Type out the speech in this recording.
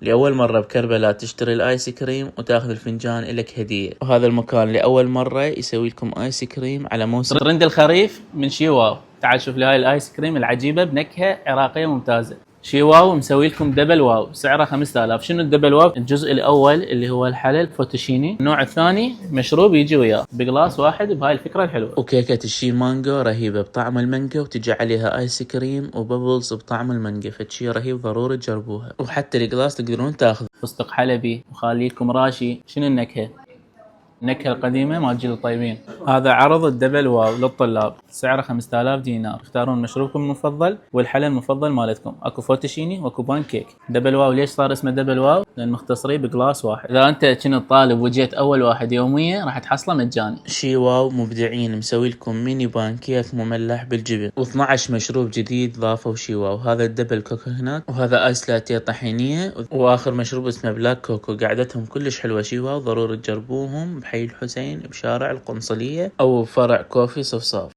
لأول مرة بكربلاء تشتري الآيس كريم وتاخذ الفنجان إلك هدية. وهذا المكان لأول مرة يسوي لكم آيس كريم على موسم ترند الخريف من شيواو. تعال شوف لي هاي الايس كريم العجيبه بنكهه عراقيه ممتازه. شيواو مسوي لكم دبل واو، سعره 5000. شنو الدبل واو؟ الجزء الاول اللي هو الحلل فوتوشيني، النوع الثاني مشروب يجي وياه بقلاص واحد بهاي الفكره الحلوه. وكيكة الشي مانجو رهيبة بطعم المانجو، وتجي عليها آيس كريم وببلز بطعم المانجو، فشي رهيب ضروري تجربوها. وحتى القلاص تقدرون تاخذ فستق حلبي وخليكم راشي. شنو النكهه؟ النكهة القديمة مال جيل الطيبين. هذا عرض الدبل واو للطلاب، سعره 5000 دينار. اختارون مشروبكم المفضل والحلى المفضل مالتكم. اكو فوتوشيني واكو بان كيك. دبل واو ليش صار اسمه دبل واو؟ لان مختصريه بجلاس واحد. اذا انت كنت طالب وجيت اول واحد يومية راح تحصله مجاني. شي واو مبدعين، مسوي لكم ميني بانكيك مملح بالجبن، و12 مشروب جديد ضافوا شي واو. هذا الدبل كوكونات، وهذا ايس لاتيه طحينيه، واخر مشروب اسمه بلاك كوكو. قعدتهم كلش حلوه شي واو، ضروري تجربوهم بحي الحسين بشارع القنصليه او فرع كوفي صفصاف.